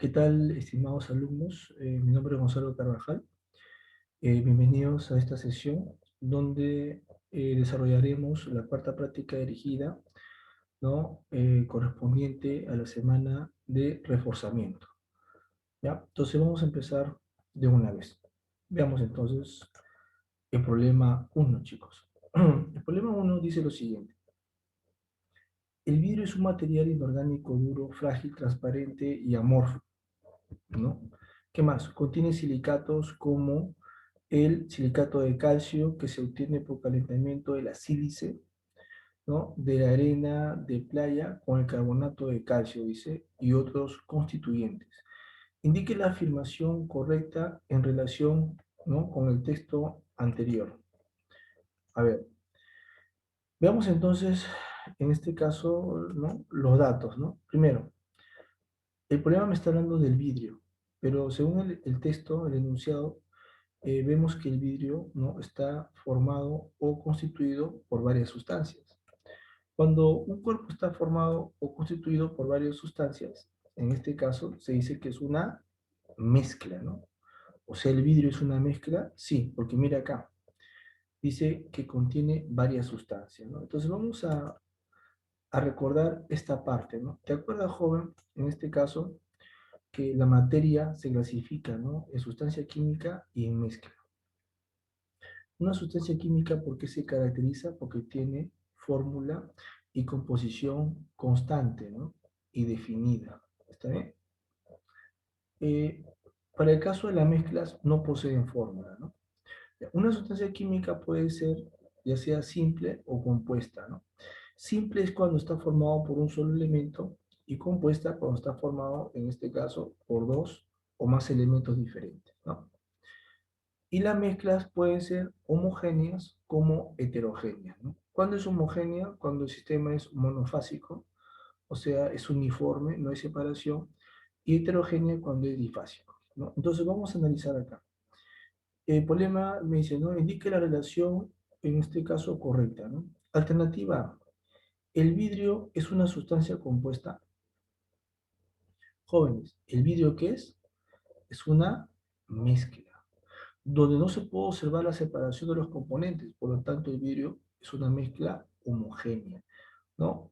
¿Qué tal, estimados alumnos? Mi nombre es Gonzalo Carvajal. Bienvenidos a esta sesión donde desarrollaremos la cuarta práctica dirigida, ¿no? Correspondiente a la semana de reforzamiento. ¿Ya? Entonces vamos a empezar de una vez. Veamos entonces el problema uno, chicos. El problema uno dice lo siguiente. El vidrio es un material inorgánico duro, frágil, transparente y amorfo, ¿no? ¿Qué más? Contiene silicatos como el silicato de calcio que se obtiene por calentamiento de la sílice, ¿no? De la arena de playa con el carbonato de calcio, dice, y otros constituyentes. Indique la afirmación correcta en relación, ¿no? Con el texto anterior. A ver, veamos entonces, en este caso, ¿no? Los datos, ¿no? Primero, el problema me está hablando del vidrio, pero según el texto, el enunciado, vemos que el vidrio, ¿no? Está formado o constituido por varias sustancias. Cuando un cuerpo está formado o constituido por varias sustancias, en este caso se dice que es una mezcla, ¿no? O sea, el vidrio es una mezcla, sí, porque mira acá, dice que contiene varias sustancias, ¿no? Entonces vamos a recordar esta parte, ¿no? ¿Te acuerdas, joven, en este caso, que la materia se clasifica, ¿no? En sustancia química y en mezcla? Una sustancia química, ¿por qué se caracteriza? Porque tiene fórmula y composición constante, ¿no? Y definida. ¿Está bien? Eh, para el caso de las mezclas, no poseen fórmula, ¿no? Una sustancia química puede ser ya sea simple o compuesta, ¿no? Simple es cuando está formado por un solo elemento y compuesta cuando está formado, en este caso, por dos o más elementos diferentes, ¿no? Y las mezclas pueden ser homogéneas como heterogéneas, ¿no? ¿Cuándo es homogénea? Cuando el sistema es monofásico, o sea, es uniforme, no hay separación, y heterogénea cuando es difásico, ¿no? Entonces vamos a analizar acá. El problema me dice, ¿no? Indique la relación, en este caso, correcta, ¿no? Alternativa A. El vidrio es una sustancia compuesta. Jóvenes, ¿el vidrio qué es? Es una mezcla, donde no se puede observar la separación de los componentes, por lo tanto el vidrio es una mezcla homogénea, ¿no?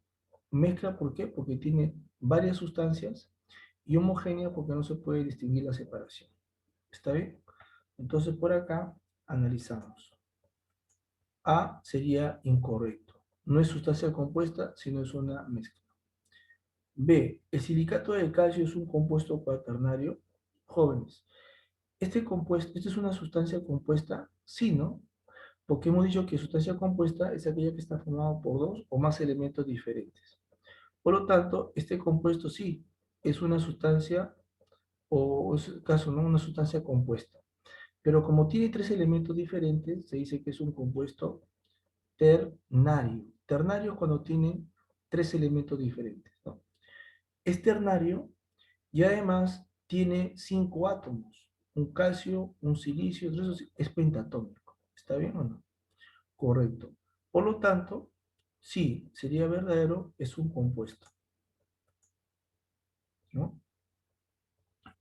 Mezcla, ¿por qué? Porque tiene varias sustancias, y homogénea porque no se puede distinguir la separación. ¿Está bien? Entonces por acá analizamos. A sería incorrecto. No es sustancia compuesta, sino es una mezcla. B. El silicato de calcio es un compuesto cuaternario. Jóvenes, ¿este es una sustancia compuesta? Sí, ¿no? Porque hemos dicho que sustancia compuesta es aquella que está formada por dos o más elementos diferentes. Por lo tanto, este compuesto sí es una sustancia, o es el caso, ¿no? Una sustancia compuesta. Pero como tiene tres elementos diferentes, se dice que es un compuesto ternario. Ternario es cuando tiene tres elementos diferentes, ¿no? Es ternario y además tiene cinco átomos. Un calcio, un silicio, es pentatómico. ¿Está bien o no? Correcto. Por lo tanto, sí, sería verdadero, es un compuesto, ¿no?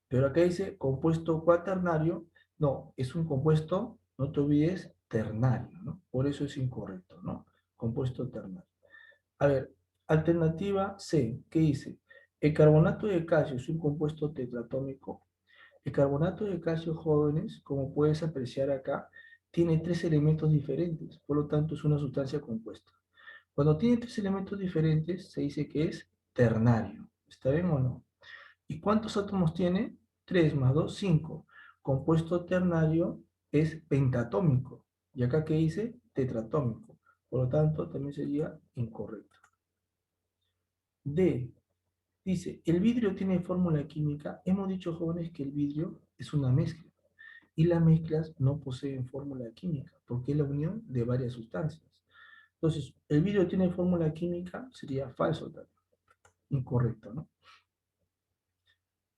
Pero acá dice compuesto cuaternario, no, es un compuesto, no te olvides, ternario, ¿no? Por eso es incorrecto, ¿no? Compuesto ternario. A ver, alternativa C, ¿qué dice? El carbonato de calcio es un compuesto tetratómico. El carbonato de calcio, jóvenes, como puedes apreciar acá, tiene tres elementos diferentes, por lo tanto es una sustancia compuesta. Cuando tiene tres elementos diferentes, se dice que es ternario. ¿Está bien o no? ¿Y cuántos átomos tiene? 3 más 2, 5. Compuesto ternario es pentatómico. ¿Y acá qué dice? Tetratómico. Por lo tanto, también sería incorrecto. D. Dice, el vidrio tiene fórmula química. Hemos dicho, jóvenes, que el vidrio es una mezcla. Y las mezclas no poseen fórmula química, porque es la unión de varias sustancias. Entonces, el vidrio tiene fórmula química, sería falso también. Incorrecto, ¿no?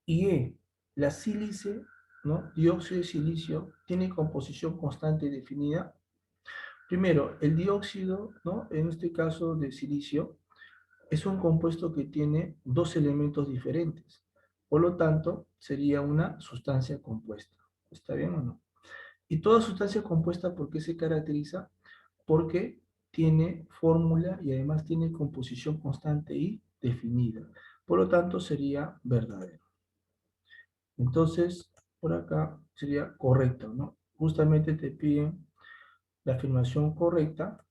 Y E, la sílice, ¿no? Dióxido de silicio, tiene composición constante y definida. Primero, el dióxido, ¿no? En este caso de silicio, es un compuesto que tiene dos elementos diferentes. Por lo tanto, sería una sustancia compuesta. ¿Está bien o no? Y toda sustancia compuesta, ¿por qué se caracteriza? Porque tiene fórmula y además tiene composición constante y definida. Por lo tanto, sería verdadero. Entonces, por acá sería correcto, ¿no? Justamente te piden la afirmación correcta,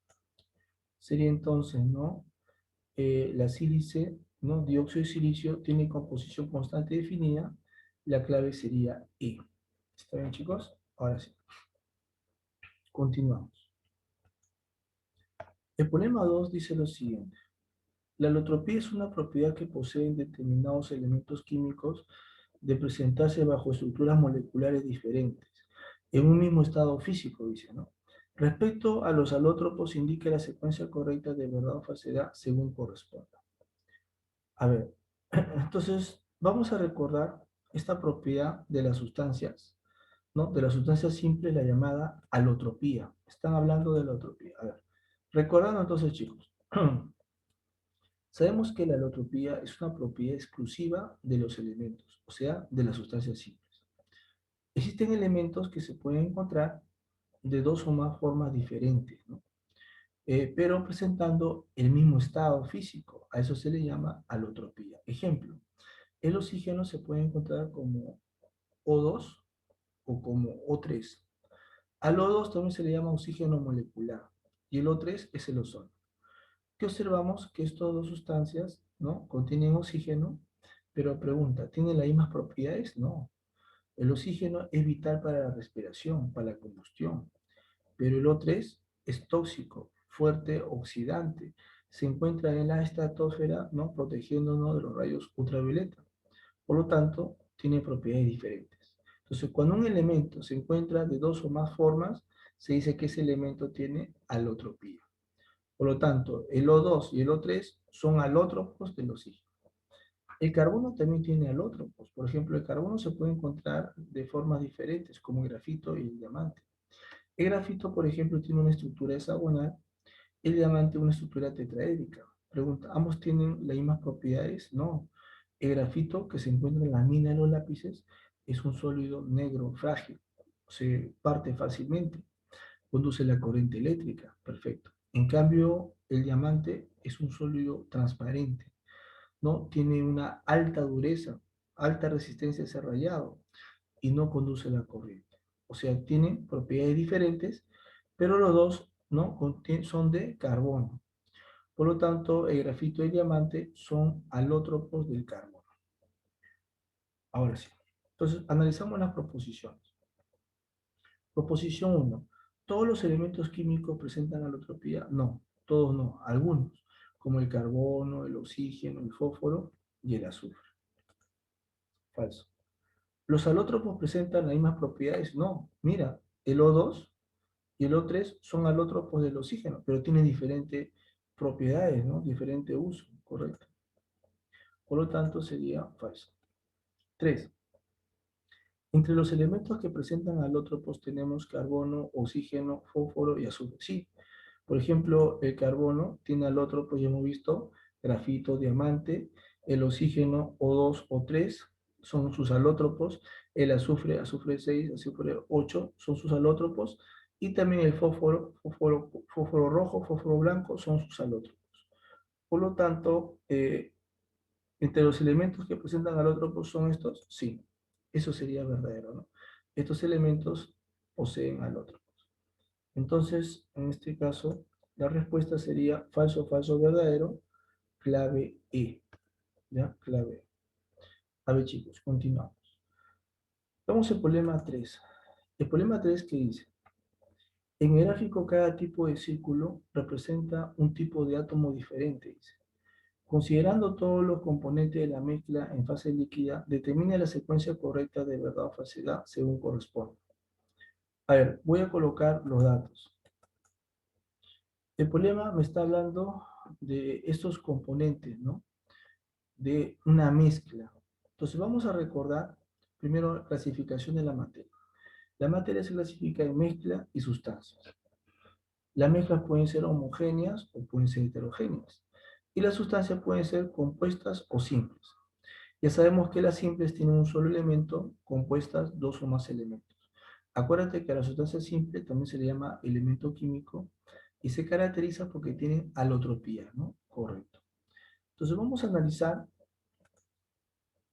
sería entonces, ¿no? La sílice, ¿no? Dióxido de silicio tiene composición constante definida, la clave sería E. ¿Está bien, chicos? Ahora sí, continuamos. El problema 2 dice lo siguiente. La alotropía es una propiedad que poseen determinados elementos químicos de presentarse bajo estructuras moleculares diferentes, en un mismo estado físico, dice, ¿no? Respecto a los alótropos, indica la secuencia correcta de verdad o falsedad según corresponda. A ver, entonces vamos a recordar esta propiedad de las sustancias, ¿no? De las sustancias simples, la llamada alotropía. Están hablando de alotropía. A ver, recordando entonces, chicos, sabemos que la alotropía es una propiedad exclusiva de los elementos, o sea, de las sustancias simples. Existen elementos que se pueden encontrar de dos o más formas diferentes, ¿no? Pero presentando el mismo estado físico. A eso se le llama alotropía. Ejemplo, el oxígeno se puede encontrar como O2 o como O3. Al O2 también se le llama oxígeno molecular y el O3 es el ozono. ¿Qué observamos? Que estas dos sustancias, ¿no? Contienen oxígeno, pero pregunta, ¿tienen las mismas propiedades? No. El oxígeno es vital para la respiración, para la combustión, pero el O3 es tóxico, fuerte, oxidante. Se encuentra en la estratosfera, ¿no? Protegiéndonos de los rayos ultravioleta. Por lo tanto, tiene propiedades diferentes. Entonces, cuando un elemento se encuentra de dos o más formas, se dice que ese elemento tiene alotropía. Por lo tanto, el O2 y el O3 son alótropos del oxígeno. El carbono también tiene alótropos. Por ejemplo, el carbono se puede encontrar de formas diferentes, como el grafito y el diamante. El grafito, por ejemplo, tiene una estructura hexagonal, el diamante una estructura tetraédrica. Pregunta, ¿ambos tienen las mismas propiedades? No. El grafito que se encuentra en la mina de los lápices es un sólido negro frágil, se parte fácilmente, conduce la corriente eléctrica, perfecto. En cambio, el diamante es un sólido transparente, ¿no? Tiene una alta dureza, alta resistencia a ser rayado y no conduce la corriente. O sea, tienen propiedades diferentes, pero los dos, ¿no? Son de carbono. Por lo tanto, el grafito y el diamante son alótropos del carbono. Ahora sí. Entonces, analizamos las proposiciones. Proposición 1. ¿Todos los elementos químicos presentan alotropía? No, todos no, algunos, como el carbono, el oxígeno, el fósforo y el azufre. Falso. ¿Los alótropos presentan las mismas propiedades? No. Mira, el O2 y el O3 son alótropos del oxígeno, pero tienen diferentes propiedades, ¿no? Diferente uso, correcto. Por lo tanto, sería falso. 3. Entre los elementos que presentan alótropos tenemos carbono, oxígeno, fósforo y azufre. Sí, por ejemplo, el carbono tiene alótropos, ya hemos visto, grafito, diamante, el oxígeno O2, O3 son sus alótropos, el azufre, azufre 6, azufre 8 son sus alótropos, y también el fósforo, fósforo rojo, fósforo blanco son sus alótropos. Por lo tanto, entre los elementos que presentan alótropos son estos, sí, eso sería verdadero, ¿no? Estos elementos poseen alótropos. Entonces, en este caso, la respuesta sería falso, falso, verdadero, clave E. ¿Ya? Clave E. A ver, chicos, continuamos. Vamos al problema 3. El problema 3 que dice, en el gráfico cada tipo de círculo representa un tipo de átomo diferente, dice. Considerando todos los componentes de la mezcla en fase líquida, determina la secuencia correcta de verdad o falsedad según corresponde. A ver, voy a colocar los datos. El problema me está hablando de estos componentes, ¿no? De una mezcla. Entonces vamos a recordar primero la clasificación de la materia. La materia se clasifica en mezcla y sustancias. Las mezclas pueden ser homogéneas o pueden ser heterogéneas. Y las sustancias pueden ser compuestas o simples. Ya sabemos que las simples tienen un solo elemento, compuestas dos o más elementos. Acuérdate que a la sustancia simple también se le llama elemento químico y se caracteriza porque tienen alotropía, ¿no? Correcto. Entonces vamos a analizar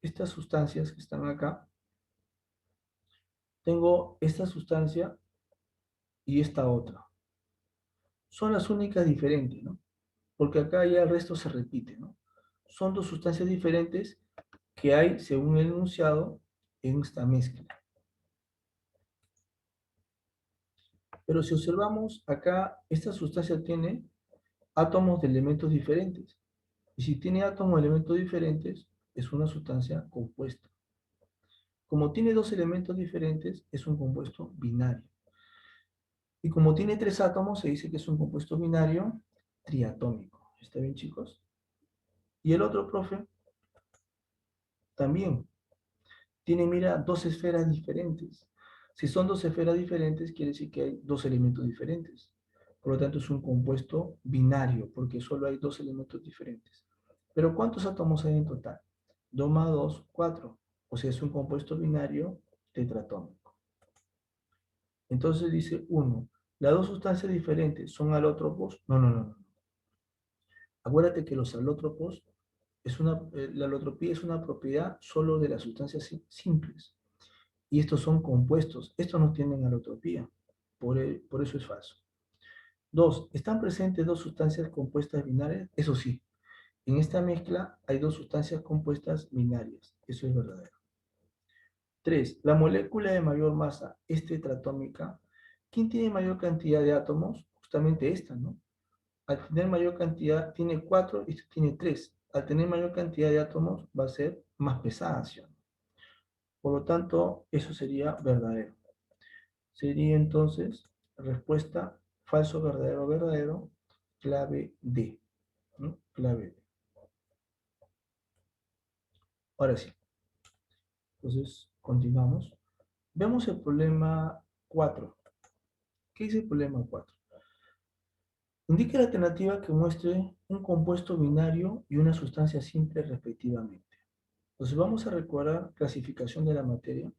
estas sustancias que están acá. Tengo esta sustancia y esta otra. Son las únicas diferentes, ¿no? Porque acá ya el resto se repite, ¿no? Son dos sustancias diferentes que hay, según el enunciado, en esta mezcla. Pero si observamos acá, esta sustancia tiene átomos de elementos diferentes. Y si tiene átomos de elementos diferentes, es una sustancia compuesta. Como tiene dos elementos diferentes, es un compuesto binario. Y como tiene tres átomos, se dice que es un compuesto binario triatómico. ¿Está bien, chicos? Y el otro, profe, también tiene, mira, dos esferas diferentes. Si son dos esferas diferentes, quiere decir que hay dos elementos diferentes. Por lo tanto, es un compuesto binario, porque solo hay dos elementos diferentes. Pero ¿cuántos átomos hay en total? 2 más 2, 4. O sea, es un compuesto binario tetratómico. Entonces dice uno, ¿las dos sustancias diferentes son alótropos? No, no, no, no. Acuérdate que los alótropos, la alotropía es una propiedad solo de las sustancias simples. Y estos son compuestos. Estos no tienen alotropía. Por eso es falso. Dos, ¿están presentes dos sustancias compuestas binarias? Eso sí. En esta mezcla hay dos sustancias compuestas binarias. Eso es verdadero. Tres, la molécula de mayor masa es tetratómica. ¿Quién tiene mayor cantidad de átomos? Justamente esta, ¿no? Al tener mayor cantidad, tiene 4 y esta tiene 3. Al tener mayor cantidad de átomos, va a ser más pesada, ¿sí? Por lo tanto, eso sería verdadero. Sería entonces respuesta falso, verdadero, verdadero, clave D, ¿no? Clave D. Ahora sí, entonces continuamos. Vemos el problema 4. ¿Qué dice el problema 4? Indica la alternativa que muestre un compuesto binario y una sustancia simple respectivamente. Entonces vamos a recordar clasificación de la materia.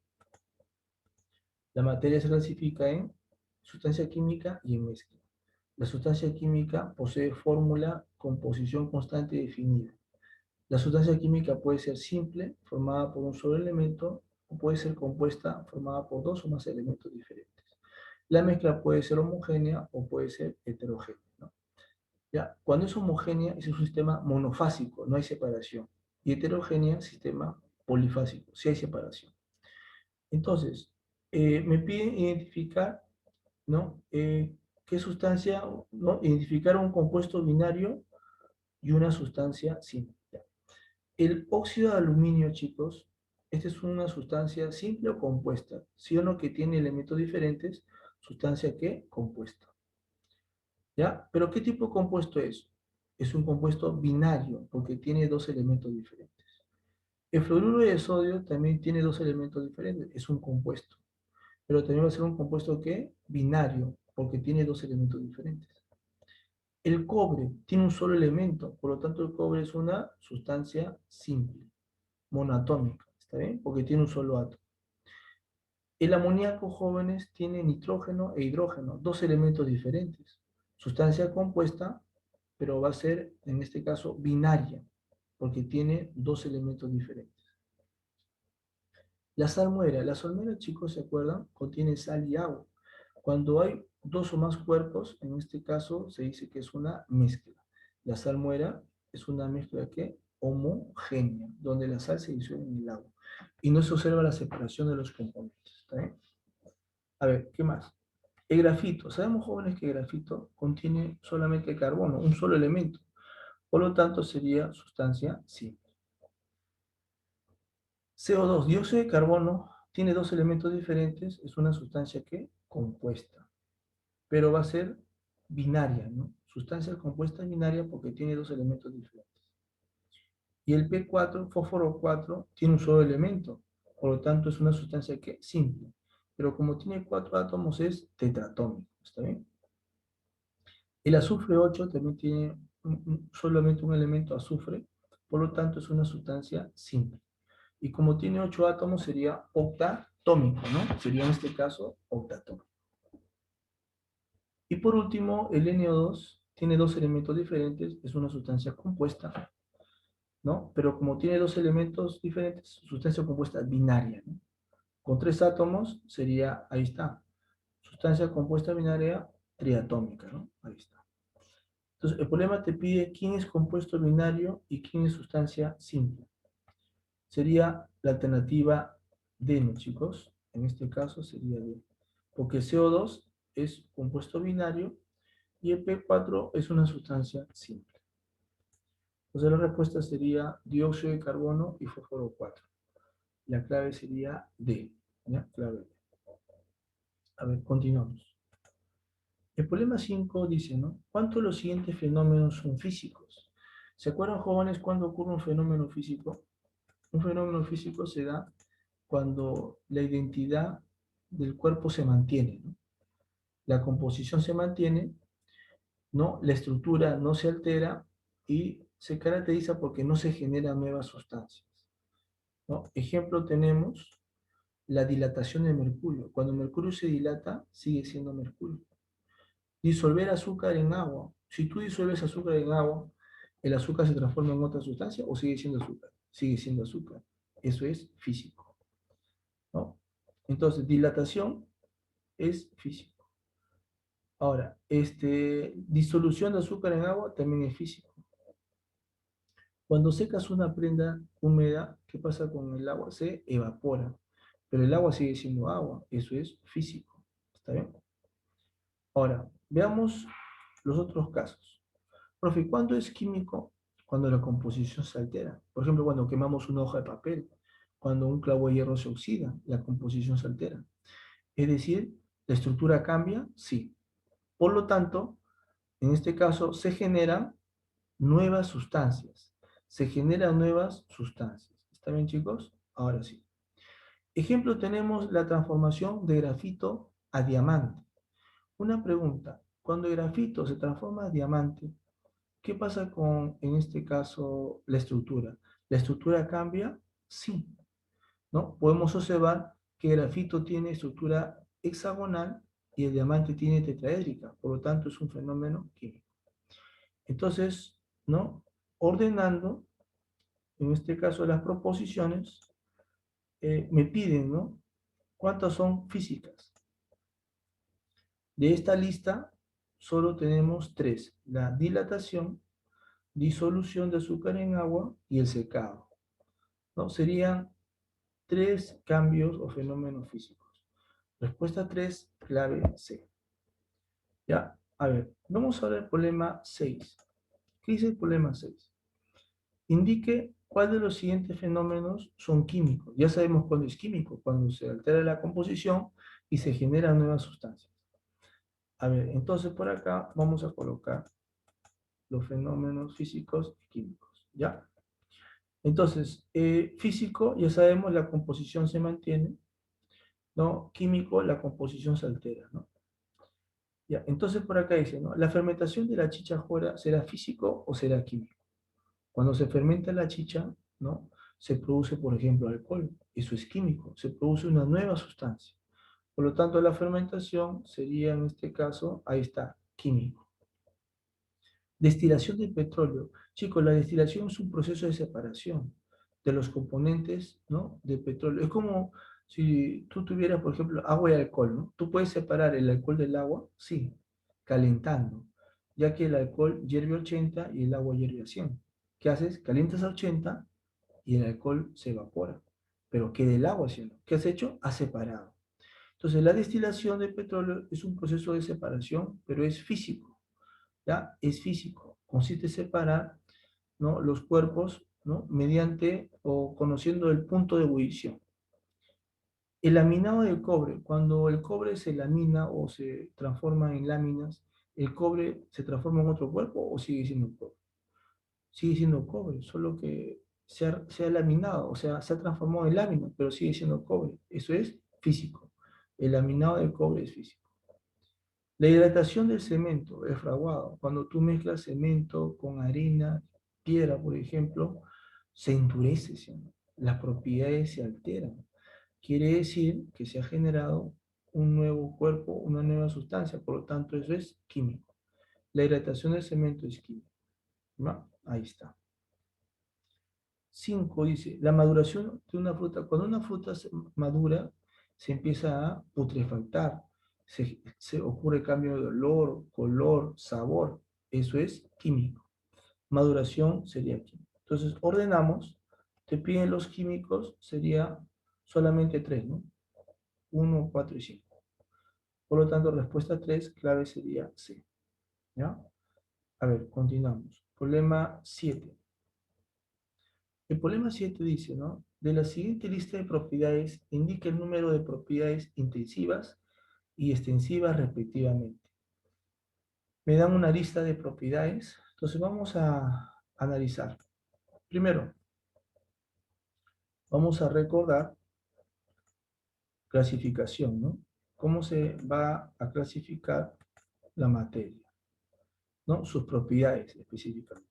La materia se clasifica en sustancia química y en mezcla. La sustancia química posee fórmula, composición constante y definida. La sustancia química puede ser simple, formada por un solo elemento, o puede ser compuesta, formada por dos o más elementos diferentes. La mezcla puede ser homogénea o puede ser heterogénea, ¿no? ¿Ya? Cuando es homogénea, es un sistema monofásico, no hay separación. Y heterogénea, sistema polifásico, sí hay separación. Entonces, me piden identificar, ¿no? ¿Qué sustancia, ¿no? Identificar un compuesto binario y una sustancia simple. El óxido de aluminio, chicos, esta es una sustancia simple o compuesta, ¿sí o no? Que tiene elementos diferentes, sustancia que compuesta. ¿Ya? Pero ¿qué tipo de compuesto es? Es un compuesto binario, porque tiene dos elementos diferentes. El fluoruro de sodio también tiene dos elementos diferentes, es un compuesto. Pero también va a ser un compuesto que binario, porque tiene dos elementos diferentes. El cobre tiene un solo elemento, por lo tanto el cobre es una sustancia simple, monoatómica, ¿está bien? Porque tiene un solo átomo. El amoníaco, jóvenes, tiene nitrógeno e hidrógeno, dos elementos diferentes. Sustancia compuesta, pero va a ser, en este caso, binaria, porque tiene dos elementos diferentes. La salmuera, chicos, ¿se acuerdan? Contiene sal y agua. Cuando hay dos o más cuerpos, en este caso se dice que es una mezcla. La salmuera es una mezcla que homogénea, donde la sal se disuelve en el agua. Y no se observa la separación de los componentes. ¿Está bien? A ver, ¿qué más? El grafito. Sabemos, jóvenes, que el grafito contiene solamente carbono, un solo elemento. Por lo tanto, sería sustancia simple. CO2, dióxido de carbono, tiene dos elementos diferentes, es una sustancia que compuesta, pero va a ser binaria, ¿no? Sustancia compuesta binaria porque tiene dos elementos diferentes. Y el P4, fósforo 4, tiene un solo elemento, por lo tanto es una sustancia que simple, pero como tiene cuatro átomos es tetratómico, ¿está bien? El azufre 8 también tiene solamente un elemento azufre, por lo tanto es una sustancia simple. Y como tiene 8 átomos, sería octatómico, ¿no? Sería en este caso octatómico. Y por último, el NO2 tiene dos elementos diferentes, es una sustancia compuesta, ¿no? Pero como tiene dos elementos diferentes, sustancia compuesta binaria, ¿no? Con 3 átomos sería, ahí está, sustancia compuesta binaria triatómica, ¿no? Ahí está. Entonces, el problema te pide quién es compuesto binario y quién es sustancia simple. Sería la alternativa D, ¿no, chicos? En este caso sería D. Porque CO2 es compuesto binario y el P4 es una sustancia simple. Entonces la respuesta sería dióxido de carbono y fósforo 4. La clave sería D. ¿Ya? Clave D. A ver, continuamos. El problema 5 dice, ¿no? ¿Cuántos de los siguientes fenómenos son físicos? ¿Se acuerdan, jóvenes, cuando ocurre un fenómeno físico? Un fenómeno físico se da cuando la identidad del cuerpo se mantiene, ¿no? La composición se mantiene, ¿no? La estructura no se altera y se caracteriza porque no se generan nuevas sustancias, ¿no? Ejemplo tenemos la dilatación de mercurio. Cuando el mercurio se dilata, sigue siendo mercurio. Disolver azúcar en agua. Si tú disuelves azúcar en agua, ¿el azúcar se transforma en otra sustancia o sigue siendo azúcar? Sigue siendo azúcar. Eso es físico, ¿no? Entonces, dilatación es físico. Ahora, disolución de azúcar en agua también es físico. Cuando secas una prenda húmeda, ¿qué pasa con el agua? Se evapora, pero el agua sigue siendo agua. Eso es físico. ¿Está bien? Ahora, veamos los otros casos. Profe, ¿cuándo es químico? Cuando la composición se altera. Por ejemplo, cuando quemamos una hoja de papel, cuando un clavo de hierro se oxida, la composición se altera. Es decir, ¿la estructura cambia? Sí. Por lo tanto, en este caso, se generan nuevas sustancias. Se generan nuevas sustancias. ¿Está bien, chicos? Ahora sí. Ejemplo, tenemos la transformación de grafito a diamante. Una pregunta. Cuando el grafito se transforma a diamante, ¿qué pasa con, en este caso, la estructura? ¿La estructura cambia? Sí, ¿no? Podemos observar que el grafito tiene estructura hexagonal y el diamante tiene tetraédrica, por lo tanto es un fenómeno químico. Entonces, ¿no? Ordenando, en este caso las proposiciones, me piden, ¿no? ¿Cuántas son físicas? De esta lista solo tenemos 3, la dilatación, disolución de azúcar en agua y el secado, ¿no? Serían 3 cambios o fenómenos físicos. Respuesta 3, clave C. Ya, a ver, vamos a ver el problema 6. ¿Qué dice el problema 6? Indique cuál de los siguientes fenómenos son químicos. Ya sabemos cuándo es químico, cuando se altera la composición y se generan nuevas sustancias. A ver, entonces por acá vamos a colocar los fenómenos físicos y químicos, ¿ya? Entonces, físico, ya sabemos, la composición se mantiene, ¿no? Químico, la composición se altera, ¿no? Ya, entonces por acá dice, ¿no? ¿La fermentación de la chicha jora será físico o será químico? Cuando se fermenta la chicha, ¿no? Se produce, por ejemplo, alcohol. Eso es químico. Se produce una nueva sustancia. Por lo tanto, la fermentación sería, en este caso, ahí está, químico. Destilación del petróleo. Chicos, la destilación es un proceso de separación de los componentes, ¿no? Del petróleo. Es como si tú tuvieras, por ejemplo, agua y alcohol, ¿no? ¿Tú puedes separar el alcohol del agua? Sí, calentando, ya que el alcohol hierve a 80 y el agua hierve a 100. ¿Qué haces? Calientas a 80 y el alcohol se evapora, pero queda el agua haciendo. ¿Qué has hecho? Has separado. Entonces, la destilación del petróleo es un proceso de separación, pero es físico. ¿Ya? Es físico. Consiste en separar, ¿no? Los cuerpos, ¿no? Mediante o conociendo el punto de ebullición. El laminado del cobre, cuando el cobre se lamina o se transforma en láminas, ¿el cobre se transforma en otro cuerpo o sigue siendo cobre? Sigue siendo cobre, solo que se ha laminado, o sea, se ha transformado en lámina, pero sigue siendo cobre. Eso es físico. El laminado del cobre es físico. La hidratación del cemento, el fraguado, cuando tú mezclas cemento con arena, piedra, por ejemplo, se endurece, ¿sí? las propiedades se alteran. Quiere decir que se ha generado un nuevo cuerpo, una nueva sustancia, por lo tanto eso es químico. La hidratación del cemento es químico, ¿no? Ahí está. 5 dice, la maduración de una fruta. Cuando una fruta madura, se empieza a putrefactar, se ocurre cambio de olor, color, sabor. Eso es químico. Maduración sería químico. Entonces, ordenamos, te piden los químicos, sería solamente 3, ¿no? 1, 4 y 5. Por lo tanto, respuesta 3, clave sería C. ¿Ya? A ver, continuamos. Problema 7. El problema 7 dice, ¿no? De la siguiente lista de propiedades, indica el número de propiedades intensivas y extensivas respectivamente. Me dan una lista de propiedades, entonces vamos a analizar. Primero, vamos a recordar clasificación, ¿no? ¿Cómo se va a clasificar la materia? ¿No? Sus propiedades específicamente.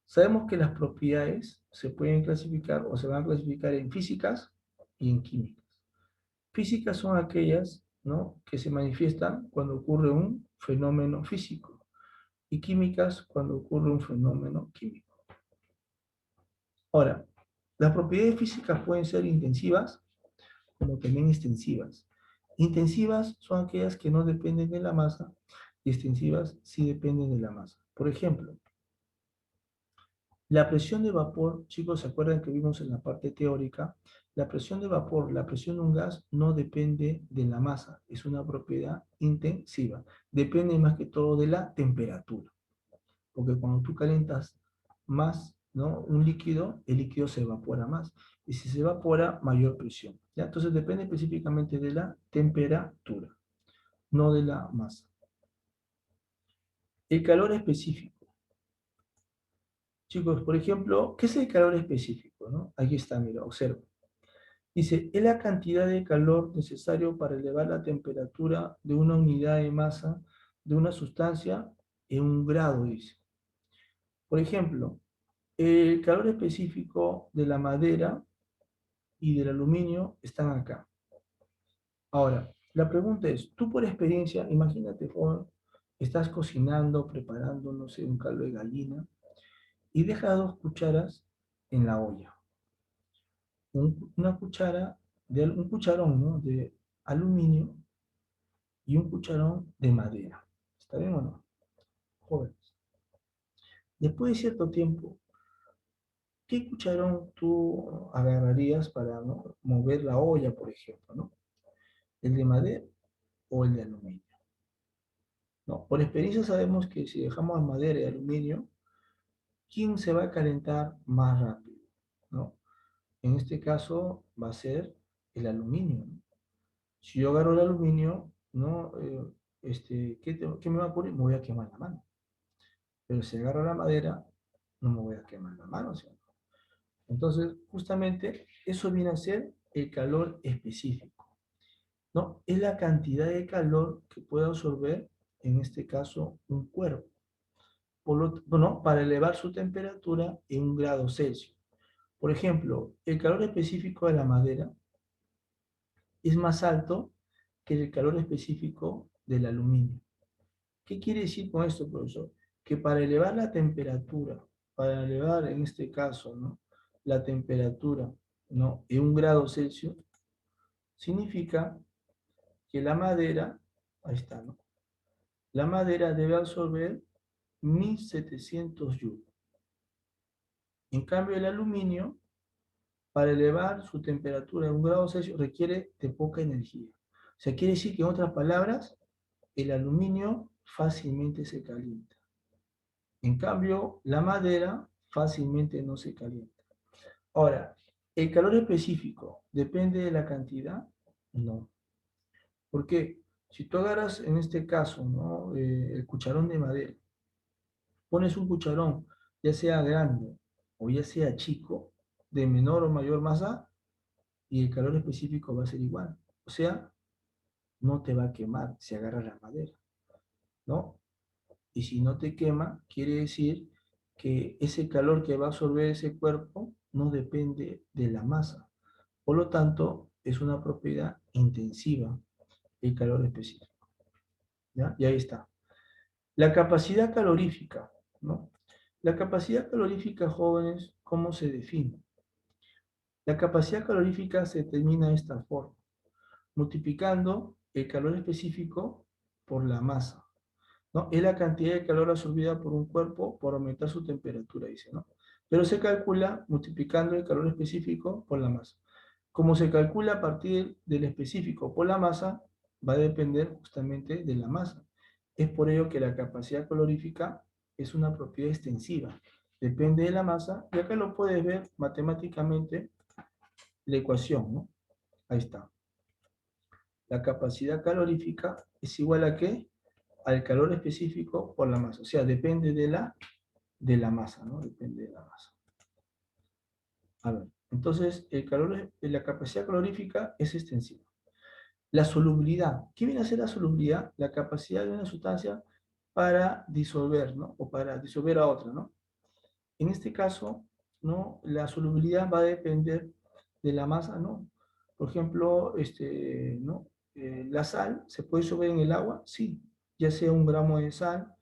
Sabemos que las propiedades se pueden clasificar o se van a clasificar en físicas y en químicas. Físicas son aquellas, ¿no?, que se manifiestan cuando ocurre un fenómeno físico y químicas cuando ocurre un fenómeno químico. Ahora, las propiedades físicas pueden ser intensivas como también extensivas. Intensivas son aquellas que no dependen de la masa y extensivas sí dependen de la masa. Por ejemplo, la presión de vapor, chicos, ¿se acuerdan que vimos en la parte teórica? La presión de vapor, la presión de un gas no depende de la masa, es una propiedad intensiva. Depende más que todo de la temperatura, porque cuando tú calientas más, ¿no?, un líquido, el líquido se evapora más. Y si se evapora, mayor presión. ¿Ya? Entonces depende específicamente de la temperatura, no de la masa. El calor específico. Chicos, por ejemplo, ¿qué es el calor específico, no? Aquí está, mira, observa. Dice, es la cantidad de calor necesario para elevar la temperatura de una unidad de masa de una sustancia en un grado, dice. Por ejemplo, el calor específico de la madera y del aluminio están acá. Ahora, la pregunta es, tú por experiencia, imagínate, joven, estás cocinando, preparando, no sé, un caldo de gallina, y dejas 2 cucharas en la olla. Una cuchara, un cucharón, ¿no?, de aluminio y un cucharón de madera. ¿Está bien o no? Jóvenes. Después de cierto tiempo, ¿qué cucharón tú agarrarías para, ¿no?, mover la olla, por ejemplo, ¿no? ¿El de madera o el de aluminio? No, por experiencia sabemos que si dejamos madera y aluminio, ¿quién se va a calentar más rápido? ¿No? En este caso va a ser el aluminio, ¿no? Si yo agarro el aluminio, ¿no? ¿Qué me va a ocurrir? Me voy a quemar la mano. Pero si agarro la madera, no me voy a quemar la mano, ¿sí? Entonces, justamente, eso viene a ser el calor específico, ¿no? Es la cantidad de calor que puede absorber, en este caso, un cuerpo. Bueno, para elevar su temperatura en 1 grado Celsius. Por ejemplo, el calor específico de la madera es más alto que el calor específico del aluminio. ¿Qué quiere decir con esto, profesor? Que para elevar la temperatura, para elevar en este caso, ¿no?, la temperatura, ¿no?, en 1 grado Celsius, significa que la madera, ahí está, ¿no?, la madera debe absorber 1700 joules. En cambio, el aluminio, para elevar su temperatura en 1 grado Celsius, requiere de poca energía. O sea, quiere decir que, en otras palabras, el aluminio fácilmente se calienta. En cambio, la madera fácilmente no se calienta. Ahora, ¿el calor específico depende de la cantidad? No. ¿Por qué? Si tú agarras, en este caso, ¿no?, el cucharón de madera, pones un cucharón, ya sea grande o ya sea chico, de menor o mayor masa, y el calor específico va a ser igual. O sea, no te va a quemar si agarras la madera, ¿no? Y si no te quema, quiere decir que ese calor que va a absorber ese cuerpo no depende de la masa. Por lo tanto, es una propiedad intensiva el calor específico. ¿Ya? Y ahí está. La capacidad calorífica, ¿no? La capacidad calorífica, jóvenes, ¿cómo se define? La capacidad calorífica se determina de esta forma, multiplicando el calor específico por la masa, ¿no? Es la cantidad de calor absorbida por un cuerpo por aumentar su temperatura, dice, ¿no? Pero se calcula multiplicando el calor específico por la masa. Como se calcula a partir del específico por la masa, va a depender justamente de la masa. Es por ello que la capacidad calorífica es una propiedad extensiva. Depende de la masa, y acá lo puedes ver matemáticamente, la ecuación, ¿no? Ahí está. La capacidad calorífica es igual a ¿qué? Al calor específico por la masa. O sea, depende de la masa, ¿no? Depende de la masa. A ver, entonces la capacidad calorífica es extensiva. La solubilidad. ¿Qué viene a ser la solubilidad? La capacidad de una sustancia para disolver, ¿no? O para disolver a otra, ¿no? En este caso, ¿no? La solubilidad va a depender de la masa, ¿no? Por ejemplo, ¿no? La sal, ¿se puede disolver en el agua? Sí. Ya sea 1 gramo de sal,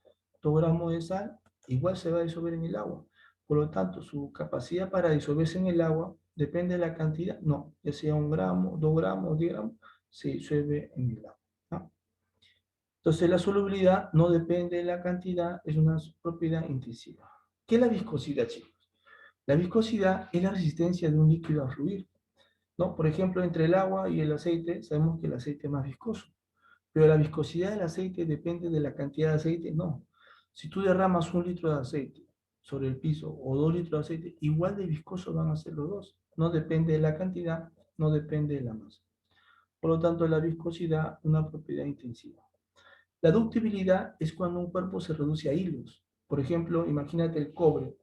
2 gramos de sal, igual se va a disolver en el agua. Por lo tanto, su capacidad para disolverse en el agua depende de la cantidad. No, ya sea 1 gramo, 2 gramos, 10 gramos, se disuelve en el agua, ¿no? Entonces, la solubilidad no depende de la cantidad, es una propiedad intensiva. ¿Qué es la viscosidad, chicos? La viscosidad es la resistencia de un líquido a fluir, ¿no? Por ejemplo, entre el agua y el aceite, sabemos que el aceite es más viscoso, pero la viscosidad del aceite depende de la cantidad de aceite, no. Si tú derramas 1 litro de aceite sobre el piso o 2 litros de aceite, igual de viscosos van a ser los dos. No depende de la cantidad, no depende de la masa. Por lo tanto, la viscosidad es una propiedad intensiva. La ductibilidad es cuando un cuerpo se reduce a hilos. Por ejemplo, imagínate el cobre.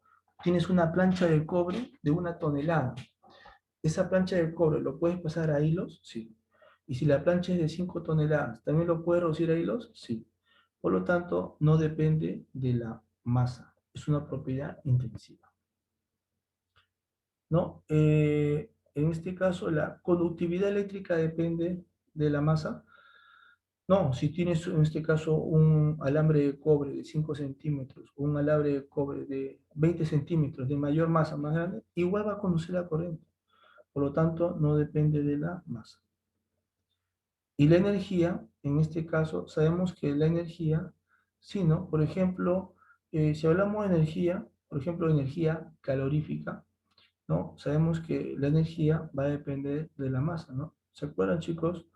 Tienes una plancha de cobre de 1 tonelada. ¿Esa plancha de cobre lo puedes pasar a hilos? Sí. ¿Y si la plancha es de 5 toneladas, también lo puedes reducir a hilos? Sí. Por lo tanto, no depende de la masa. Es una propiedad intensiva, ¿no? En este caso, la conductividad eléctrica depende de la masa. No, si tienes en este caso un alambre de cobre de 5 centímetros o un alambre de cobre de 20 centímetros de mayor masa, más grande, igual va a conducir la corriente. Por lo tanto, no depende de la masa. Y la energía, en este caso, sabemos que la energía, sí, ¿no? Por ejemplo, si hablamos de energía, por ejemplo, energía calorífica, ¿no? Sabemos que la energía va a depender de la masa, ¿no? ¿Se acuerdan, chicos,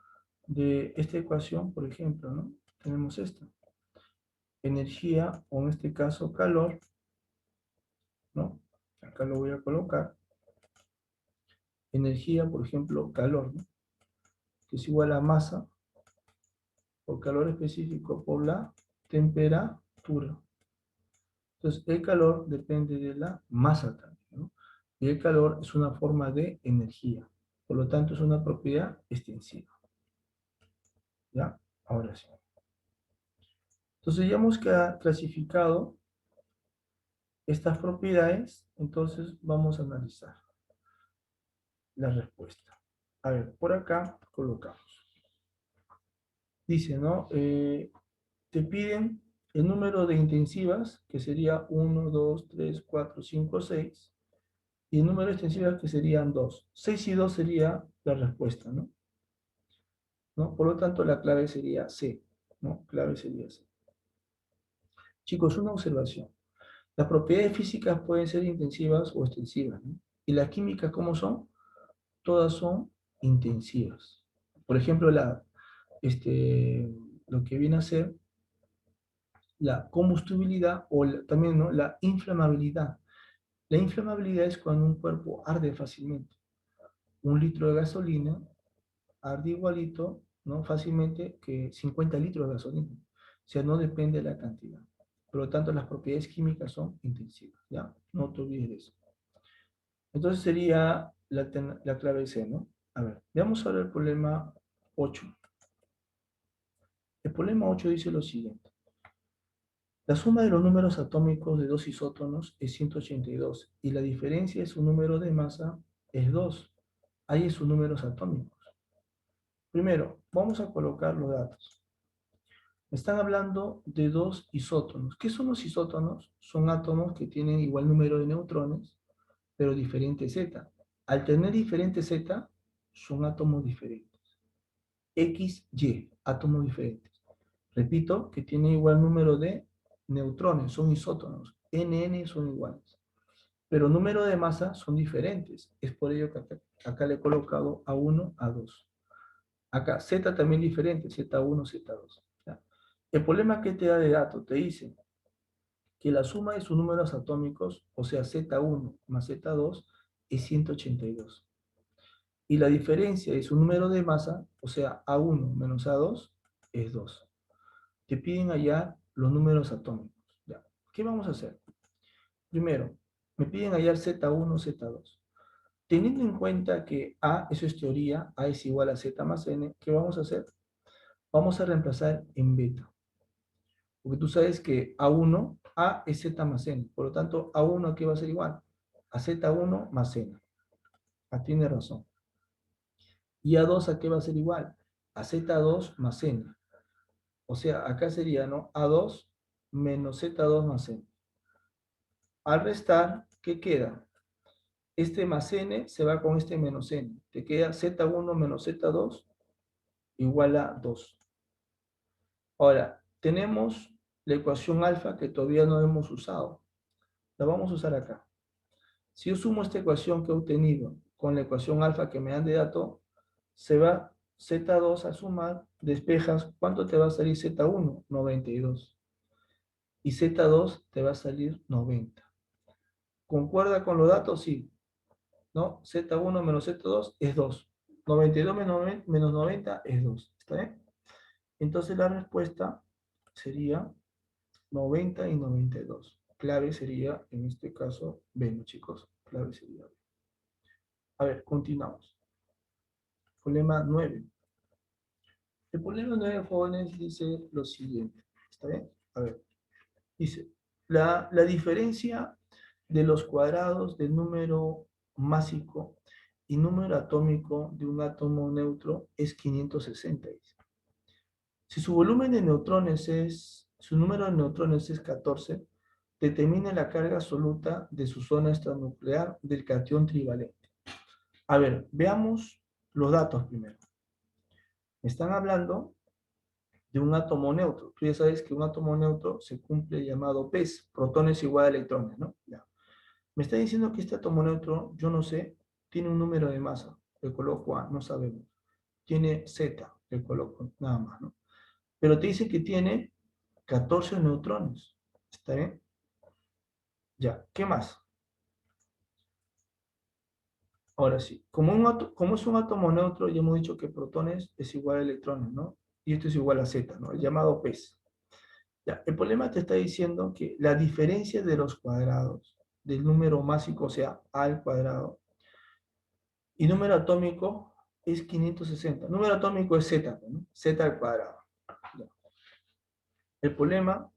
de esta ecuación, por ejemplo, ¿no? Tenemos esta. Energía, o en este caso calor, ¿no? Acá lo voy a colocar. Energía, por ejemplo, calor, ¿no? Que es igual a masa por calor específico por la temperatura. Entonces, el calor depende de la masa también, ¿no? Y el calor es una forma de energía. Por lo tanto, es una propiedad extensiva. ¿Ya? Ahora sí. Entonces, ya hemos clasificado estas propiedades, entonces vamos a analizar la respuesta. A ver, por acá colocamos. Dice, ¿no? Te piden el número de intensivas, que sería 1, 2, 3, 4, 5, 6, y el número de extensivas, que serían 2. 6 y 2 sería la respuesta, ¿no? ¿No? Por lo tanto, la clave sería C, ¿no? Clave sería C. Chicos, una observación. Las propiedades físicas pueden ser intensivas o extensivas, ¿no? Y las químicas, ¿cómo son? Todas son intensivas. Por ejemplo, lo que viene a ser la combustibilidad o también, ¿no? La inflamabilidad. La inflamabilidad es cuando un cuerpo arde fácilmente. 1 litro de gasolina arde igualito, ¿no? Fácilmente que 50 litros de gasolina. O sea, no depende de la cantidad. Por lo tanto, las propiedades químicas son intensivas, ¿ya? No te olvides de eso. Entonces sería la clave C, ¿no? A ver, veamos ahora el problema 8. El problema 8 dice lo siguiente. La suma de los números atómicos de dos isótonos es 182 y la diferencia de su número de masa es 2. Ahí es sus números atómicos. Primero, vamos a colocar los datos. Me están hablando de dos isótonos. ¿Qué son los isótonos? Son átomos que tienen igual número de neutrones, pero diferente Z. Al tener diferente Z, son átomos diferentes. X, Y, átomos diferentes. Repito, que tienen igual número de neutrones, son isótonos. NN son iguales. Pero número de masa son diferentes. Es por ello que acá le he colocado A1, A2. Acá, Z también diferente, Z1, Z2. ¿Ya? El problema que te da de dato, te dice que la suma de sus números atómicos, o sea, Z1 más Z2, es 182. Y la diferencia de su número de masa, o sea, A1 menos A2, es 2. Te piden hallar los números atómicos. ¿Ya? ¿Qué vamos a hacer? Primero, me piden hallar Z1, Z2. Teniendo en cuenta que A, eso es teoría, A es igual a Z más N, ¿qué vamos a hacer? Vamos a reemplazar en beta. Porque tú sabes que A1, A es Z más N. Por lo tanto, A1 ¿a qué va a ser igual? A Z1 más N. Ah, tiene razón. Y A2 ¿a qué va a ser igual? A Z2 más N. O sea, acá sería, ¿no? A2 menos Z2 más N. Al restar, ¿qué queda? Este más N se va con este menos N. Te queda Z1 menos Z2 igual a 2. Ahora, tenemos la ecuación alfa que todavía no hemos usado. La vamos a usar acá. Si yo sumo esta ecuación que he obtenido con la ecuación alfa que me dan de dato, se va Z2 a sumar, despejas, ¿cuánto te va a salir Z1? 92. Y Z2 te va a salir 90. ¿Concuerda con los datos? Sí. ¿No? Z1 menos Z2 es 2. 92 menos 90 es 2. ¿Está bien? Entonces la respuesta sería 90 y 92. Clave sería, en este caso, B, ¿no, chicos? Clave sería B. A ver, continuamos. Problema 9. El problema 9, jóvenes, dice lo siguiente. ¿Está bien? A ver, dice, la diferencia de los cuadrados del número másico y número atómico de un átomo neutro es 560. Dice. Si su volumen de neutrones su número de neutrones es 14, determina la carga absoluta de su zona extranuclear del catión trivalente. A ver, veamos los datos primero. Me están hablando de un átomo neutro. Tú ya sabes que un átomo neutro se cumple llamado PES, protones igual a electrones, ¿no? Ya. Me está diciendo que este átomo neutro, yo no sé, tiene un número de masa. Le coloco A, no sabemos. Tiene Z, le coloco nada más, ¿no? Pero te dice que tiene 14 neutrones. ¿Está bien? Ya, ¿qué más? Ahora sí, como es un átomo neutro, ya hemos dicho que protones es igual a electrones, ¿no? Y esto es igual a Z, ¿no? El llamado PES. Ya, el problema te está diciendo que la diferencia de los cuadrados del número másico, o sea, A al cuadrado, y número atómico es 560. Número atómico es Z, ¿no? Z al cuadrado. Ya. El problema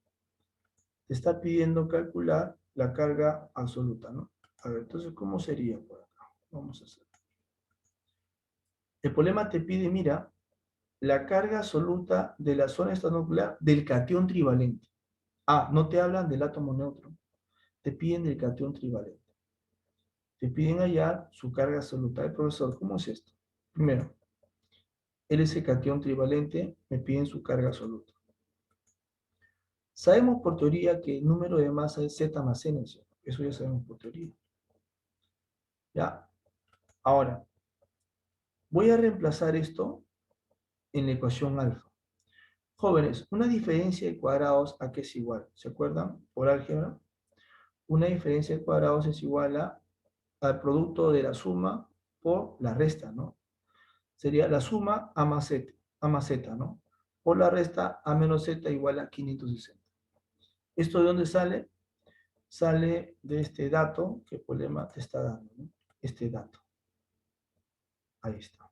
te está pidiendo calcular la carga absoluta, ¿no? A ver, entonces, ¿cómo sería por acá? Vamos a hacer. El problema te pide, mira, la carga absoluta de la zona extranuclear del catión trivalente. Ah, no te hablan del átomo neutro, te piden del catión trivalente. Te piden hallar su carga absoluta. El profesor, ¿cómo es esto? Primero, ese catión trivalente, me piden su carga absoluta. Sabemos por teoría que el número de masa es Z más N, ¿sí? Eso ya sabemos por teoría. ¿Ya? Ahora, voy a reemplazar esto en la ecuación alfa. Jóvenes, una diferencia de cuadrados a qué es igual. ¿Se acuerdan? Por álgebra. Una diferencia de cuadrados es igual al producto de la suma por la resta, ¿no? Sería la suma A más Z, ¿no? Por la resta A menos Z igual a 560. ¿Esto de dónde sale? Sale de este dato que el problema te está dando, ¿no? Este dato. Ahí está.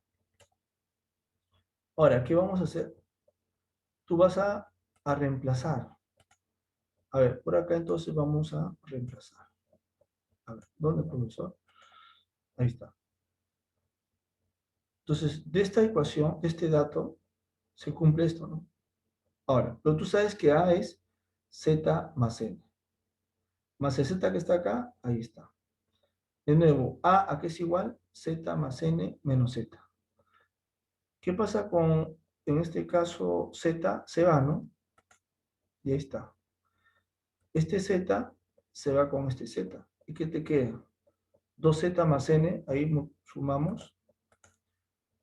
Ahora, ¿qué vamos a hacer? Tú vas a reemplazar. A ver, por acá entonces vamos a reemplazar. A ver, ¿dónde, profesor? Ahí está. Entonces, de esta ecuación, de este dato, se cumple esto, ¿no? Ahora, pero tú sabes que A es Z más N. Más el Z que está acá, ahí está. De nuevo, ¿a qué es igual? Z más N menos Z. ¿Qué pasa con, en este caso, Z? Se va, ¿no? Y ahí está. Este Z se va con este Z. ¿Y qué te queda? 2Z más N, ahí sumamos.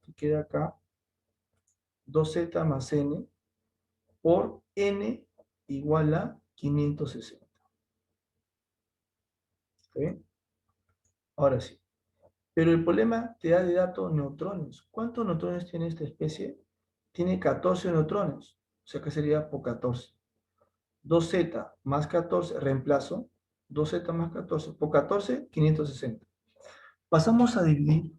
Te queda acá 2Z más N por N igual a 560. ¿Está bien? Ahora sí. Pero el problema te da de dato neutrones. ¿Cuántos neutrones tiene esta especie? Tiene 14 neutrones. O sea que sería por 14. 2Z más 14, reemplazo. 2Z más 14. Por 14, 560. Pasamos a dividir,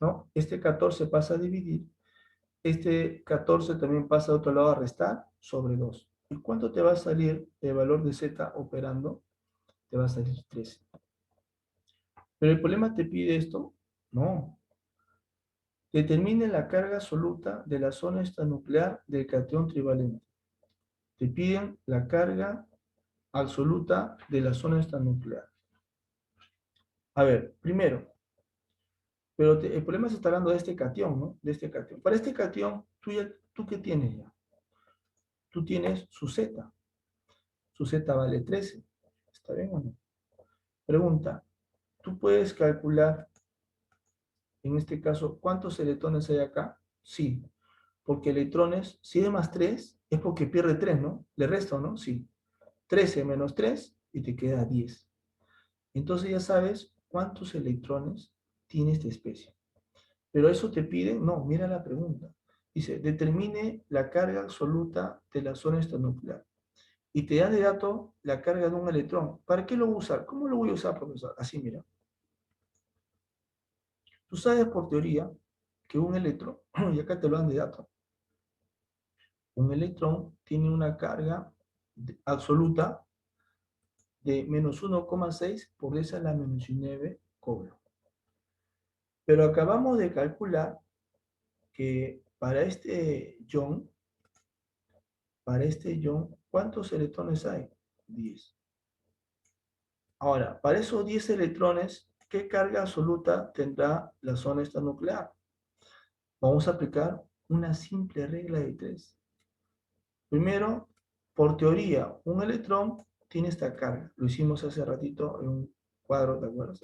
¿no? Este 14 pasa a dividir. Este 14 también pasa a otro lado a restar sobre 2. ¿Y cuánto te va a salir el valor de Z operando? Te va a salir 13. ¿Pero el problema te pide esto? No. Determine la carga absoluta de la zona extranuclear del catión trivalente. Te piden la carga absoluta de la zona extranuclear. A ver, primero, pero el problema se está hablando de este catión, ¿no? De este catión. Para este catión, ¿tú qué tienes ya? Tú tienes su Z. Su Z vale 13. ¿Está bien o no? Pregunta, ¿tú puedes calcular, en este caso, cuántos electrones hay acá? Sí, porque electrones, si es más 3, es porque pierde 3, ¿no? Le resto, ¿no? Sí. 13 menos 3 y te queda 10. Entonces ya sabes cuántos electrones tiene esta especie. Pero eso te pide, no, mira la pregunta. Dice, determine la carga absoluta de la zona extranuclear. Y te da de dato la carga de un electrón. ¿Para qué lo voy a usar? ¿Cómo lo voy a usar, profesor? Así, mira. Tú sabes por teoría que un electrón, y acá te lo dan de dato, un electrón tiene una carga absoluta de menos 1,6 por 10 a la menos 9 coulomb. Pero acabamos de calcular que para este ion, ¿cuántos electrones hay? 10. Ahora, para esos 10 electrones, ¿qué carga absoluta tendrá la zona extranuclear? Vamos a aplicar una simple regla de 3. Primero, por teoría, un electrón tiene esta carga. Lo hicimos hace ratito en un cuadro, ¿te acuerdas?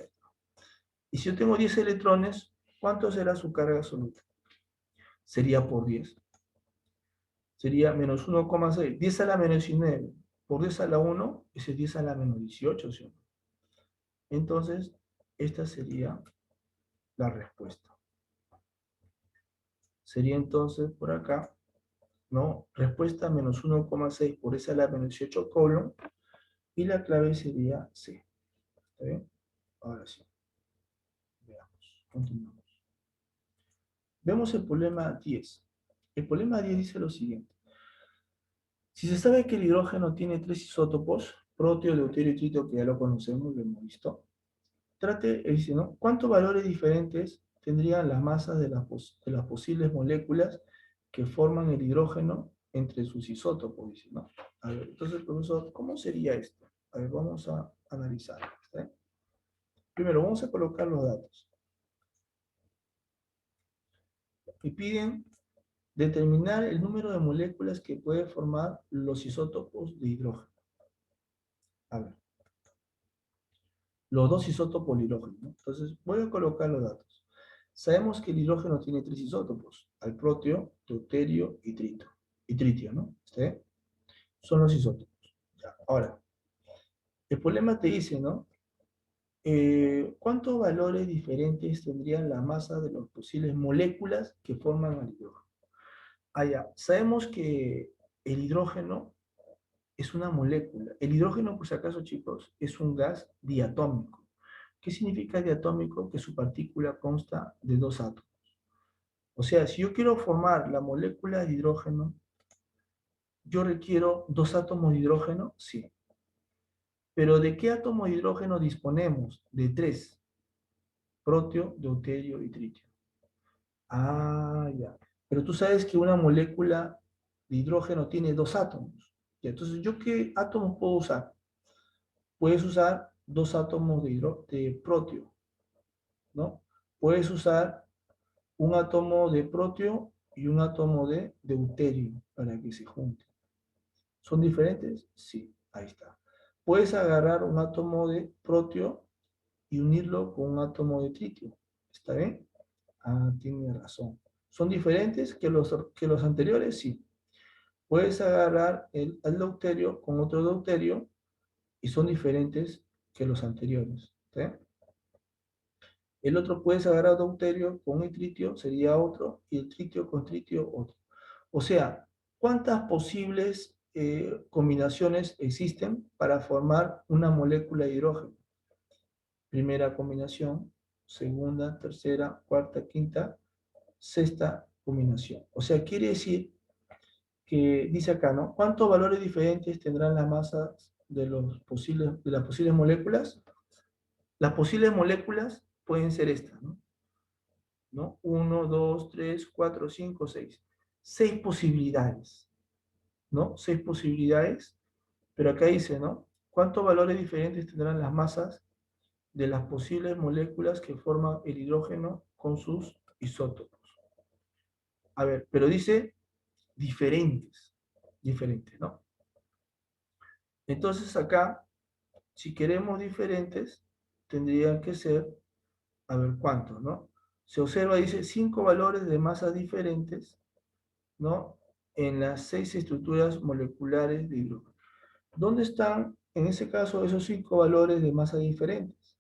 Y si yo tengo 10 electrones, ¿cuánto será su carga absoluta? Sería por 10. Sería menos 1,6. 10 a la menos 19 por 10 a la 1, ese es 10 a la menos 18, ¿sí? Entonces, esta sería la respuesta. Sería entonces por acá, ¿no? Respuesta menos 1,6 por 10 a la menos 18 coulomb, y la clave sería C. ¿Está bien? Ahora sí. Veamos. Continuamos. Vemos el problema 10. El problema 10 dice lo siguiente. Si se sabe que el hidrógeno tiene 3 isótopos, proteo, deuterio y tritio, que ya lo conocemos, lo hemos visto, dice, ¿no? ¿Cuántos valores diferentes tendrían las masas de las posibles moléculas que forman el hidrógeno entre sus isótopos? Dice, ¿no? A ver, entonces, profesor, ¿cómo sería esto? A ver, vamos a analizar. ¿Está bien? Primero, vamos a colocar los datos. Y piden determinar el número de moléculas que pueden formar los isótopos de hidrógeno. A ver, los dos isótopos de hidrógeno, ¿no? Entonces, voy a colocar los datos. Sabemos que el hidrógeno tiene 3 isótopos, al proteo, deuterio y tritio, ¿no? ¿Está bien? Son los isótopos. Ya. Ahora, el problema te dice, ¿no? ¿Cuántos valores diferentes tendrían la masa de las posibles moléculas que forman el hidrógeno? Ah, ya. Sabemos que el hidrógeno es una molécula. El hidrógeno, por si acaso, chicos, es un gas diatómico. ¿Qué significa diatómico? Que su partícula consta de 2 átomos. O sea, si yo quiero formar la molécula de hidrógeno, ¿Yo requiero 2 átomos de hidrógeno? Sí. ¿Pero de qué átomos de hidrógeno disponemos? De 3. Protio, deuterio y tritio. Ah, ya. Pero tú sabes que una molécula de hidrógeno tiene 2 átomos. Y entonces, ¿yo qué átomos puedo usar? Puedes usar 2 átomos de protio, ¿no? Puedes usar un átomo de protio y un átomo de deuterio para que se junten. ¿Son diferentes? Sí, ahí está. Puedes agarrar un átomo de protio y unirlo con un átomo de tritio. ¿Está bien? Ah, tiene razón. ¿Son diferentes que los anteriores? Sí. Puedes agarrar el deuterio con otro deuterio y son diferentes que los anteriores. ¿Sí? El otro puedes agarrar deuterio con el tritio, sería otro, y el tritio con tritio, otro. O sea, ¿cuántas posibles combinaciones existen para formar una molécula de hidrógeno? Primera combinación, segunda, tercera, cuarta, quinta, sexta combinación. O sea, quiere decir que dice acá, ¿no? ¿Cuántos valores diferentes tendrán las masas de las posibles moléculas? Las posibles moléculas pueden ser estas, ¿no? ¿No? 1, 2, 3, 4, 5, 6. 6 posibilidades, ¿no? 6 posibilidades, pero acá dice, ¿no? ¿Cuántos valores diferentes tendrán las masas de las posibles moléculas que forman el hidrógeno con sus isótopos? A ver, pero dice diferentes, ¿no? Entonces acá, si queremos diferentes, tendrían que ser, a ver cuántos, ¿no? Se observa, dice, 5 valores de masas diferentes, ¿no? En las 6 estructuras moleculares de hidrógeno. ¿Dónde están, en ese caso, esos 5 valores de masa diferentes?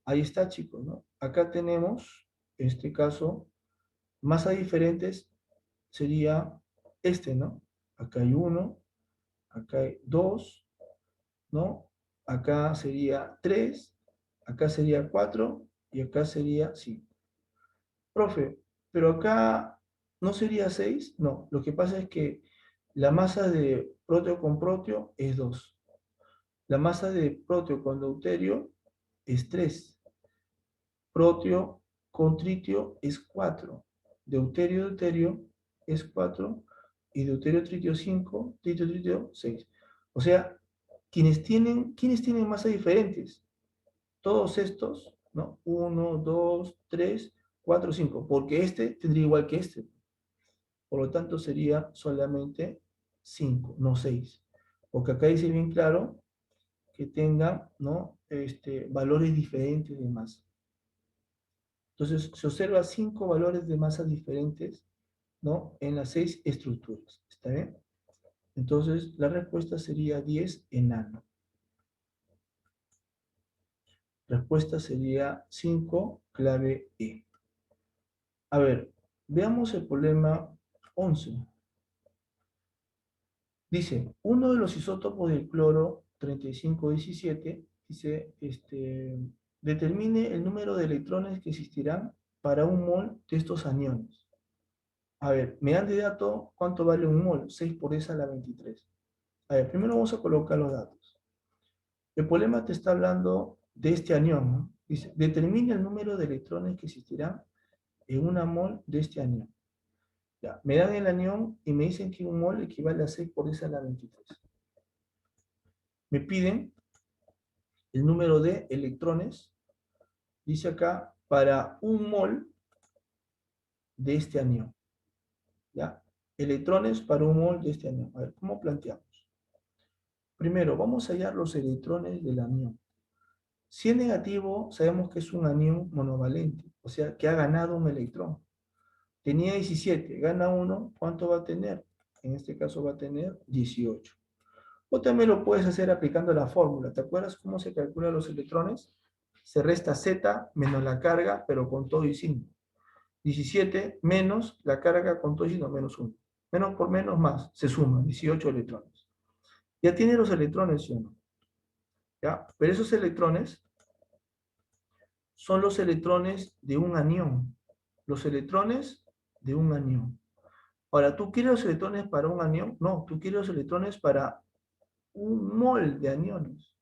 Ahí está, chicos, ¿no? Acá tenemos, en este caso, masas diferentes sería este, ¿no? Acá hay 1, acá hay 2, ¿no? Acá sería 3, acá sería 4 y acá sería 5. Profe, pero acá no sería 6, no. Lo que pasa es que la masa de proteo con proteo es 2. La masa de proteo con deuterio es 3. Proteo con tritio es 4. Deuterio, deuterio es 4. Y deuterio, tritio 5. Tritio, tritio 6. O sea, ¿quiénes tienen masas diferentes? Todos estos, ¿no? 1, 2, 3, 4, 5. Porque este tendría igual que este. Por lo tanto, sería solamente 5, no 6. Porque acá dice bien claro que tenga, ¿no? Valores diferentes de masa. Entonces, se observa 5 valores de masa diferentes, ¿no? En las 6 estructuras. ¿Está bien? Entonces, la respuesta sería 10 enano. Respuesta sería 5, clave E. A ver, veamos el problema 11. Dice, uno de los isótopos del cloro 3517, dice, determine el número de electrones que existirán para un mol de estos aniones. A ver, me dan de dato cuánto vale un mol, 6 por esa a la 23. A ver, primero vamos a colocar los datos. El problema te está hablando de este anión, ¿no? Dice, determine el número de electrones que existirán en una mol de este anión. Ya, me dan el anión y me dicen que un mol equivale a 6 por esa a la 23. Me piden el número de electrones, dice acá, para un mol de este anión. ¿Ya? Electrones para un mol de este anión. A ver, ¿cómo planteamos? Primero, vamos a hallar los electrones del anión. Si es negativo, sabemos que es un anión monovalente, o sea, que ha ganado un electrón. Tenía 17, gana uno, ¿cuánto va a tener? En este caso va a tener 18. O también lo puedes hacer aplicando la fórmula. ¿Te acuerdas cómo se calculan los electrones? Se resta Z menos la carga, pero con todo y signo. 17 menos la carga con todo y signo, menos 1. Menos por menos más, se suman 18 electrones. Ya tiene los electrones, ¿sí o no? ¿Ya? Pero esos electrones son los electrones de un anión. Los electrones de un anión. Ahora, ¿tú quieres los electrones para un anión? No, tú quieres los electrones para un mol de aniones.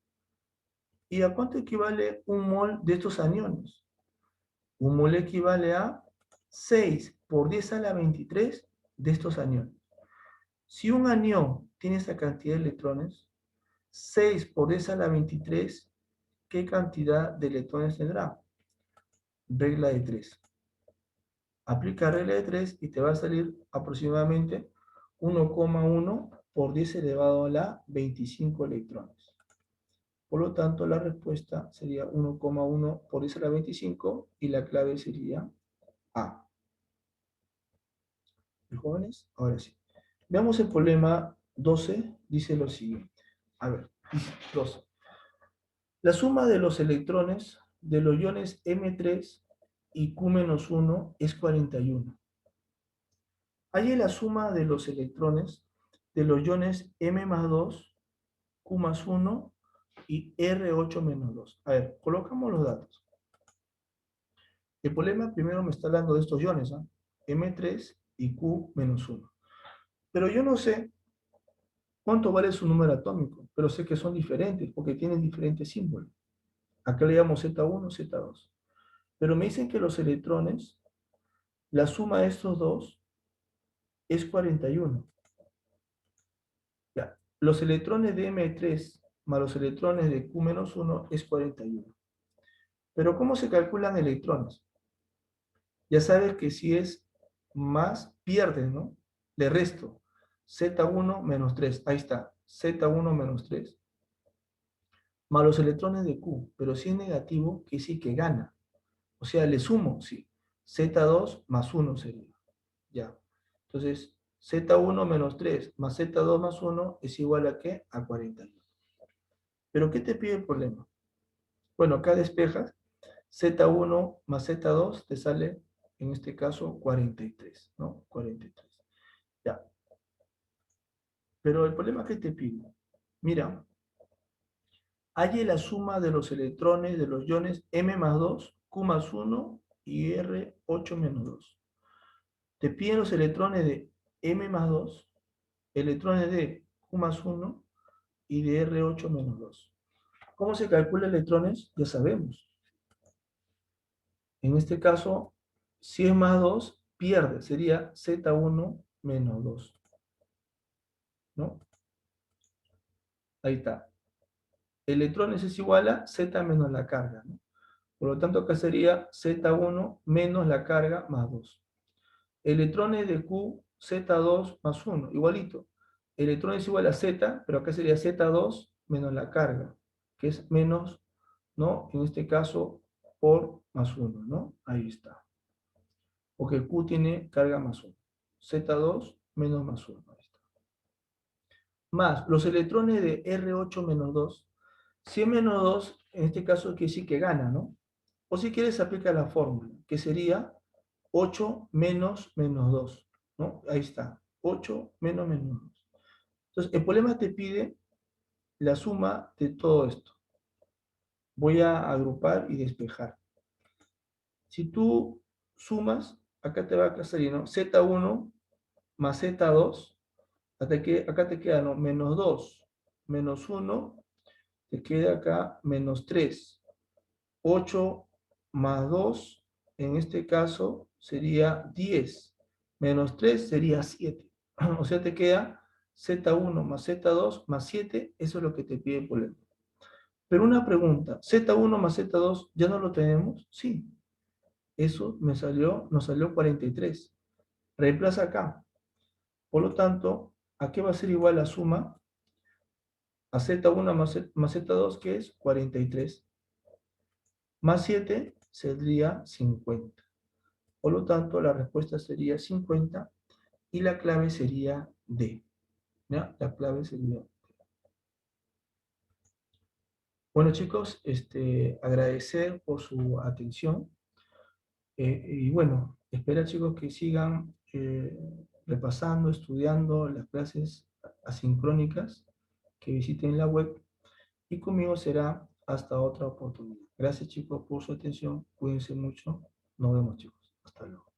¿Y a cuánto equivale un mol de estos aniones? Un mol equivale a 6 por 10 a la 23 de estos aniones. Si un anión tiene esta cantidad de electrones, 6 por 10 a la 23, ¿qué cantidad de electrones tendrá? Regla de 3. Aplica regla de 3 y te va a salir aproximadamente 1,1 por 10 elevado a la 25 electrones. Por lo tanto, la respuesta sería 1,1 por 10 a la 25 y la clave sería A. ¿Los jóvenes? Ahora sí. Veamos el problema 12. Dice lo siguiente. A ver, dice 12. La suma de los electrones de los iones M3 y Q-1 es 41. Halla la suma de los electrones de los iones M+2, Q+1 y R8-2. A ver, colocamos los datos. El problema primero me está hablando de estos iones, ¿eh? M3 y Q-1. Pero yo no sé cuánto vale su número atómico, pero sé que son diferentes porque tienen diferentes símbolos. Acá le llamamos Z1, Z2. Pero me dicen que los electrones, la suma de estos dos es 41. Ya. Los electrones de M3 más los electrones de Q-1 es 41. Pero ¿cómo se calculan electrones? Ya sabes que si es más, pierdes, ¿no? Le resto. Z1 menos 3. Ahí está. Z1 menos 3. Más los electrones de Q. Pero si es negativo, que sí que gana. O sea, le sumo, sí. Z2 más 1 sería. Ya. Entonces, Z1 menos 3 más Z2 más 1 es igual a ¿qué? A 41. ¿Pero qué te pide el problema? Bueno, acá despejas. Z1 más Z2 te sale, en este caso, 43, ¿no? 43. Ya. Pero el problema que te pide, mira, halle la suma de los electrones de los iones M+2, Q+1 y R8-2. Te piden los electrones de M+2, electrones de Q+1 y de R8-2. ¿Cómo se calcula electrones? Ya sabemos. En este caso, si es más 2, pierde. Sería Z1 menos 2. ¿No? Ahí está. Electrones es igual a Z menos la carga, ¿no? Por lo tanto, acá sería Z1 menos la carga más 2. Electrones de Q, Z2 más 1, igualito. Electrones igual a Z, pero acá sería Z2 menos la carga, que es menos, ¿no? En este caso, por más 1, ¿no? Ahí está. Porque Q tiene carga más 1. Z2 menos más 1. Ahí está. Más los electrones de R8 menos 2. Si es menos 2, en este caso quiere decir que gana, ¿no? O si quieres, aplica la fórmula, que sería 8 menos menos 2, ¿no? Ahí está. 8 menos menos 2. Entonces, el problema te pide la suma de todo esto. Voy a agrupar y despejar. Si tú sumas, acá te va a salir, ¿no? Z1 más Z2, acá te queda, ¿no? Menos 2, menos 1, te queda acá menos 3. 8 más 2, en este caso, sería 10. Menos 3 sería 7. O sea, te queda Z1 más Z2 más 7, eso es lo que te pide el problema. Pero una pregunta, Z1 más Z2, ¿ya no lo tenemos? Sí. Eso nos salió 43. Reemplaza acá. Por lo tanto, ¿a qué va a ser igual la suma? A Z1 más Z2, que es 43. Más 7 sería 50. Por lo tanto, la respuesta sería 50 y la clave sería D. ¿Ya? La clave sería D. Bueno, chicos, agradecer por su atención. Y bueno, espero, chicos, que sigan repasando, estudiando las clases asincrónicas, que visiten la web y conmigo será hasta otra oportunidad. Gracias, chicos, por su atención. Cuídense mucho. Nos vemos, chicos. Hasta luego.